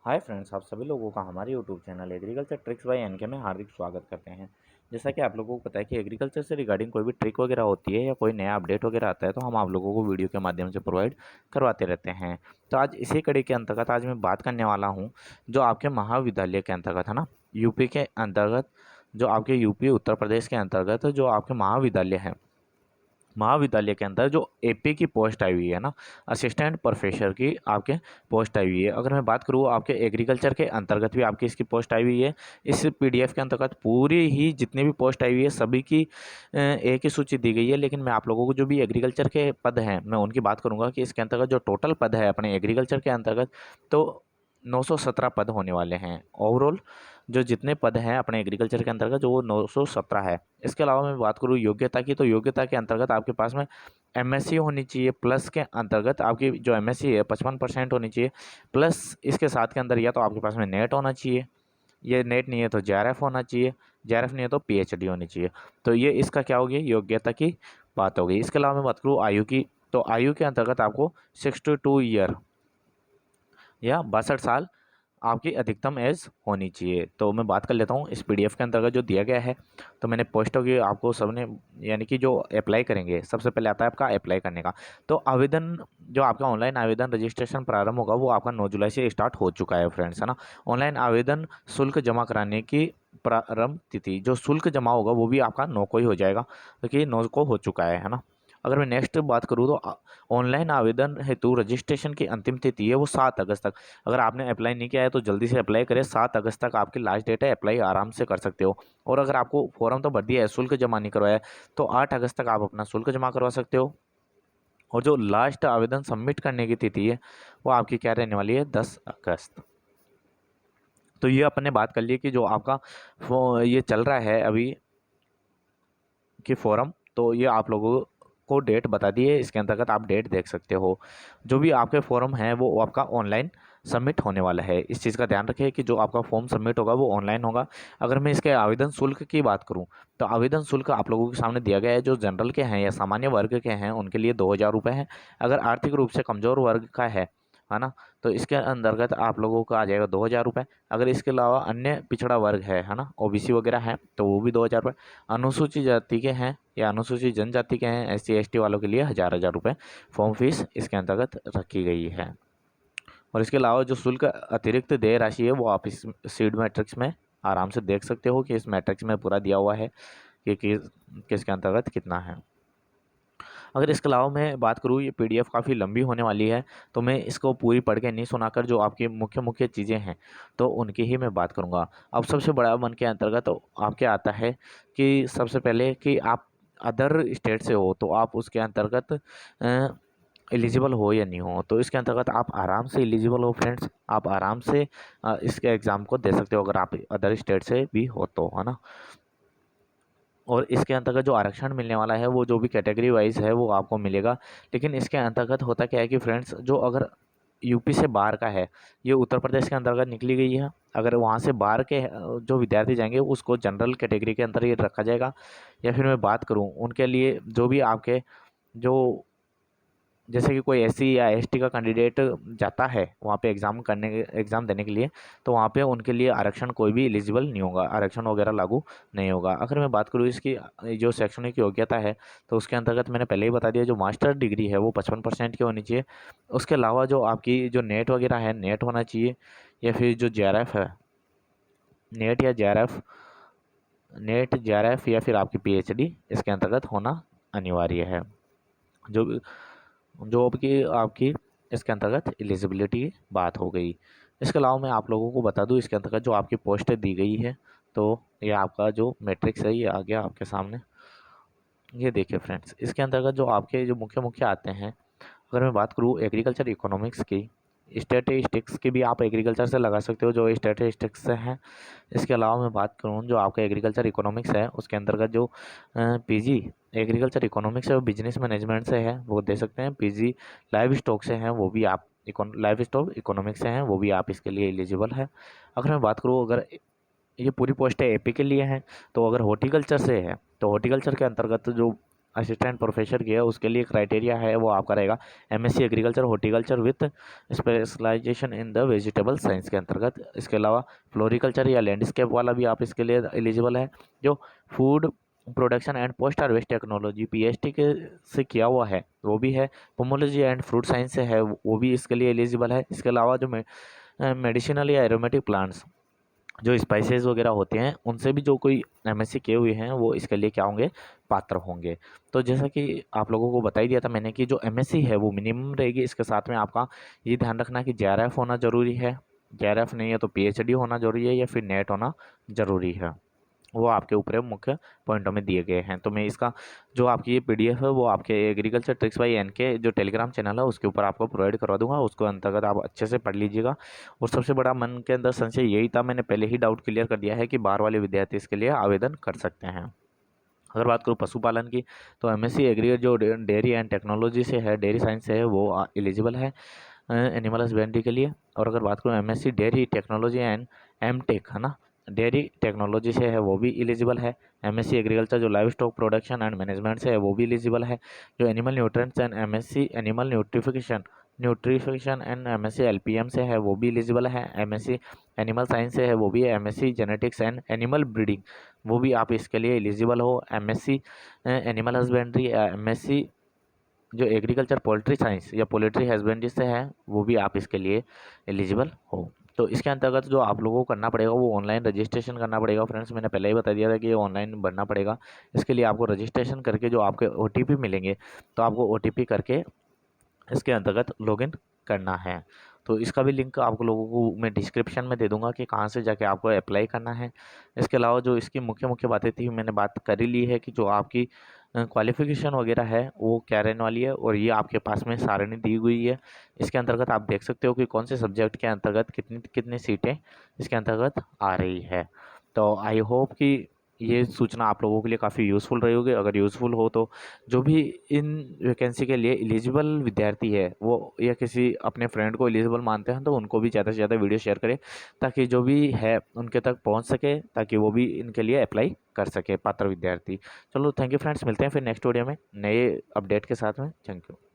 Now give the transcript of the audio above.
Hi friends, आप सभी लोगों का हमारे YouTube channel agriculture tricks by NK में हार्दिक स्वागत करते हैं। जैसा कि आप लोगों को पता है कि एग्रीकल्चर से रिगार्डिंग कोई भी ट्रिक वगैरह होती है या कोई नया अपडेट वगैरह आता है तो हम आप लोगों को वीडियो के माध्यम से प्रोवाइड करवाते रहते हैं। तो आज इसी कड़ी के अंतर्गत आज मैं बात करने वाला हूँ जो आपके महाविद्यालय के अंतर्गत है ना, यूपी के अंतर्गत, जो आपके यूपी उत्तर प्रदेश के अंतर्गत जो आपके महाविद्यालय हैं, महाविद्यालय के अंदर जो एपी की पोस्ट आई हुई है ना, असिस्टेंट प्रोफेसर की आपके पोस्ट आई हुई है। अगर मैं बात करूँ आपके एग्रीकल्चर के अंतर्गत भी आपकी इसकी पोस्ट आई हुई है। इस पीडीएफ के अंतर्गत पूरी ही जितनी भी पोस्ट आई हुई है सभी की एक ही सूची दी गई है, लेकिन मैं आप लोगों को जो भी एग्रीकल्चर के पद हैं मैं उनकी बात करूँगा कि इसके अंतर्गत जो टोटल पद है अपने एग्रीकल्चर के अंतर्गत, तो 917 पद होने वाले हैं। ओवरऑल जो जितने पद हैं अपने एग्रीकल्चर के अंतर्गत जो वो 917 है। इसके अलावा मैं बात करूँ योग्यता की, तो योग्यता के अंतर्गत आपके पास में एमएससी होनी चाहिए, प्लस के अंतर्गत आपकी जो एमएससी है 55% होनी चाहिए, प्लस इसके साथ के अंदर या तो आपके पास में नेट होना चाहिए, ये नेट नहीं है तो जेआरएफ होना चाहिए, जेआरएफ नहीं है तो पीएचडी होनी चाहिए। तो ये इसका क्या होगी, योग्यता की बात होगी। इसके अलावा मैं बात करूँ आयु की, तो आयु के अंतर्गत आपको 62 ईयर या 62 साल आपकी अधिकतम एज होनी चाहिए। तो मैं बात कर लेता हूँ इस पीडीएफ के अंतर्गत जो दिया गया है। तो मैंने पोस्टों की आपको सबने, यानी कि जो अप्लाई करेंगे सबसे पहले आता है आपका अप्लाई करने का। तो आवेदन, जो आपका ऑनलाइन आवेदन रजिस्ट्रेशन प्रारंभ होगा वो आपका 9 जुलाई से स्टार्ट हो चुका है फ्रेंड्स, है ना। ऑनलाइन आवेदन शुल्क जमा कराने की प्रारंभ तिथि, जो शुल्क जमा होगा वो भी आपका 9 को ही हो जाएगा, क्योंकि 9 को हो चुका है ना। अगर मैं नेक्स्ट बात करूँ तो ऑनलाइन आवेदन हेतु रजिस्ट्रेशन की अंतिम तिथि है वो 7 अगस्त तक। अगर आपने अप्लाई नहीं किया है तो जल्दी से अप्लाई करें, 7 अगस्त तक आपकी लास्ट डेट है, अप्लाई आराम से कर सकते हो। और अगर आपको फॉर्म तो भर दिया है, शुल्क जमा नहीं करवाया है, तो 8 अगस्त तक आप अपना शुल्क जमा करवा सकते हो। और जो लास्ट आवेदन सबमिट करने की तिथि है वो आपकी क्या रहने वाली है, 10 अगस्त। तो ये अपने बात कर लिए कि जो आपका ये चल रहा है अभी की फॉर्म, तो ये आप लोगों को डेट बता दी है, इसके अंतर्गत आप डेट देख सकते हो। जो भी आपके फॉर्म हैं वो आपका ऑनलाइन सबमिट होने वाला है। इस चीज़ का ध्यान रखें कि जो आपका फॉर्म सबमिट होगा वो ऑनलाइन होगा। अगर मैं इसके आवेदन शुल्क की बात करूं तो आवेदन शुल्क आप लोगों के सामने दिया गया है। जो जनरल के हैं या सामान्य वर्ग के हैं उनके लिए 2,000 रुपये हैं। अगर आर्थिक रूप से कमज़ोर वर्ग का है ना, तो इसके अंतर्गत आप लोगों का आ जाएगा 2,000 रुपये। अगर इसके अलावा अन्य पिछड़ा वर्ग है ना, ओबीसी वगैरह है, तो वो भी 2,000 रुपये। अनुसूचित जाति के हैं या अनुसूचित जनजाति के हैं, एससी एसटी वालों के लिए 1,000 रुपये फॉर्म फीस इसके अंतर्गत रखी गई है। और इसके अलावा जो शुल्क अतिरिक्त देय राशि है वो आप इस सीड मैट्रिक्स में आराम से देख सकते हो कि इस मैट्रिक्स में पूरा दिया हुआ है कि किसके अंतर्गत कितना है। अगर इसके अलावा मैं बात करूँ, ये पीडीएफ काफ़ी लंबी होने वाली है, तो मैं इसको पूरी पढ़ के नहीं सुनाकर जो आपकी मुख्य मुख्य चीज़ें हैं तो उनकी ही मैं बात करूँगा। अब सबसे बड़ा मन के अंतर्गत तो आपके आता है कि सबसे पहले कि आप अदर स्टेट से हो तो आप उसके अंतर्गत एलिजिबल हो या नहीं हो। तो इसके अंतर्गत आप आराम से एलिजिबल हो फ्रेंड्स, आप आराम से इसके एग्ज़ाम को दे सकते हो अगर आप अदर स्टेट से भी हो तो, है ना। और इसके अंतर्गत जो आरक्षण मिलने वाला है वो जो भी कैटेगरी वाइज है वो आपको मिलेगा। लेकिन इसके अंतर्गत होता क्या है कि फ्रेंड्स, जो अगर यूपी से बाहर का है, ये उत्तर प्रदेश के अंतर्गत निकली गई है। अगर वहाँ से बाहर के जो विद्यार्थी जाएंगे उसको जनरल कैटेगरी के अंदर ये रखा जाएगा। या फिर मैं बात करूँ उनके लिए जो भी आपके जो, जैसे कि कोई एससी या एसटी का कैंडिडेट जाता है वहाँ पे एग्ज़ाम देने के लिए, तो वहाँ पे उनके लिए आरक्षण कोई भी एलिजिबल नहीं होगा, आरक्षण वगैरह लागू नहीं होगा। अगर मैं बात करूँ इसकी जो शैक्षणिक योग्यता है तो उसके अंतर्गत मैंने पहले ही बता दिया, जो मास्टर डिग्री है वो 55% की होनी चाहिए। उसके अलावा जो आपकी जो नेट वगैरह है, नेट होना चाहिए, या फिर जो जेआरएफ है, नेट या जेआरएफ, नेट जेआरएफ या फिर आपकी पीएचडी इसके अंतर्गत होना अनिवार्य है। जो जॉब की आपकी इसके अंतर्गत एलिजिबिलिटी की बात हो गई। इसके अलावा मैं आप लोगों को बता दूं इसके अंतर्गत जो आपकी पोस्टें दी गई है, तो ये आपका जो मैट्रिक्स है ये आ गया आपके सामने। ये देखिए फ्रेंड्स, इसके अंतर्गत जो आपके जो मुख्य मुख्य आते हैं, अगर मैं बात करूँ एग्रीकल्चर इकोनॉमिक्स की, स्टैटिस्टिक्स की भी आप एग्रीकल्चर से लगा सकते हो जो स्टैटिस्टिक्स से हैं। इसके अलावा मैं बात करूँ जो आपका एग्रीकल्चर इकोनॉमिक्स है उसके अंतर्गत जो पीजी एग्रीकल्चर इकोनॉमिक्स है वो बिजनेस मैनेजमेंट से है, वो दे सकते हैं। पीजी लाइव स्टॉक से हैं वो भी आप, लाइव स्टॉक इकोनॉमिक्स से हैं वो भी आप इसके लिए एलिजिबल है। अगर मैं बात करूँ, अगर ये पूरी पोस्ट है एपी के लिए हैं, तो अगर हॉर्टिकल्चर से है तो हॉर्टिकल्चर के अंतर्गत जो असिस्टेंट प्रोफेसर की है उसके लिए क्राइटेरिया है वो आपका रहेगा MSc agriculture horticulture with specialisation in the vegetable science के अंतर्गत। इसके अलावा फ्लोरिकल्चर या लैंडस्केप वाला भी आप इसके लिए एलिजिबल है। जो food production and post harvest technology PhD के से किया हुआ है वो भी है। पोमोलॉजी एंड फ्रूट साइंस से है वो भी इसके लिए एलिजिबल है। इसके अलावा जो मेडिसिनल या एरोमेटिक प्लांट्स जो स्पाइसेस वगैरह होते हैं उनसे भी जो कोई एमएससी किए हुए हैं वो इसके लिए क्या होंगे, पात्र होंगे। तो जैसा कि आप लोगों को बता ही दिया था मैंने कि जो एमएससी है वो मिनिमम रहेगी। इसके साथ में आपका ये ध्यान रखना कि जेआरएफ होना ज़रूरी है, जेआरएफ नहीं है तो पीएचडी होना ज़रूरी है या फिर नेट होना ज़रूरी है। वो आपके ऊपर मुख्य पॉइंटों में दिए गए हैं। तो मैं इसका जो आपकी ये पीडीएफ है वो आपके एग्रीकल्चर ट्रिक्स बाय एन के जो टेलीग्राम चैनल है उसके ऊपर आपको प्रोवाइड करवा दूंगा, उसको अंतर्गत आप अच्छे से पढ़ लीजिएगा। और सबसे बड़ा मन के अंदर संशय यही था, मैंने पहले ही डाउट क्लियर कर दिया है कि बाहर वाले विद्यार्थी इसके लिए आवेदन कर सकते हैं। अगर बात करूँ पशुपालन की तो एमएससी एग्री जो डेयरी एंड टेक्नोलॉजी से है, डेयरी साइंस से है, वो एलिजिबल है एनिमल हस्बेंड्री के लिए। और अगर बात करूँ MSc dairy technology and MTech है ना, डेयरी टेक्नोलॉजी से है वो भी एलिजिबल है। एमएससी एग्रीकल्चर जो livestock production and management से है वो भी एलिजिबल है। जो animal nutrients and MSc animal nutrification and MSc LPM से है वो भी एलिजिबल है। एमएससी एनिमल साइंस से है वो भी है। MSc genetics and animal breeding वो भी आप इसके लिए एलिजिबल हो। एमएससी एनिमल हस्बेंड्री एमएससी जो एग्रीकल्चर पोल्ट्री साइंस या पोल्ट्री हस्बेंड्री से है वो भी आप इसके लिए एलिजिबल हो। तो इसके अंतर्गत जो आप लोगों को करना पड़ेगा वो ऑनलाइन रजिस्ट्रेशन करना पड़ेगा। फ्रेंड्स मैंने पहले ही बता दिया था कि ये ऑनलाइन भरना पड़ेगा। इसके लिए आपको रजिस्ट्रेशन करके जो आपके ओटीपी मिलेंगे तो आपको ओटीपी करके इसके अंतर्गत लॉगिन करना है। तो इसका भी लिंक आप लोगों को मैं डिस्क्रिप्शन में दे दूंगा कि कहाँ से जाके आपको अप्लाई करना है। इसके अलावा जो इसकी मुख्य मुख्य बातें थी मैंने बात कर ही ली है कि जो आपकी क्वालिफिकेशन वगैरह है वो क्या रहने वाली है, और ये आपके पास में सारणी दी हुई है। इसके अंतर्गत आप देख सकते हो कि कौन से सब्जेक्ट के अंतर्गत कितनी कितनी सीटें इसके अंतर्गत आ रही है। तो आई होप कि ये सूचना आप लोगों के लिए काफ़ी यूज़फुल रही होगी। अगर यूज़फुल हो तो जो भी इन वैकेंसी के लिए एलिजिबल विद्यार्थी है वो या किसी अपने फ्रेंड को एलिजिबल मानते हैं तो उनको भी ज़्यादा से ज़्यादा वीडियो शेयर करें ताकि जो भी है उनके तक पहुंच सके, ताकि वो भी इनके लिए अप्लाई कर सके पात्र विद्यार्थी। चलो थैंक यू फ्रेंड्स, मिलते हैं फिर नेक्स्ट वीडियो में नए अपडेट के साथ में। Thank you.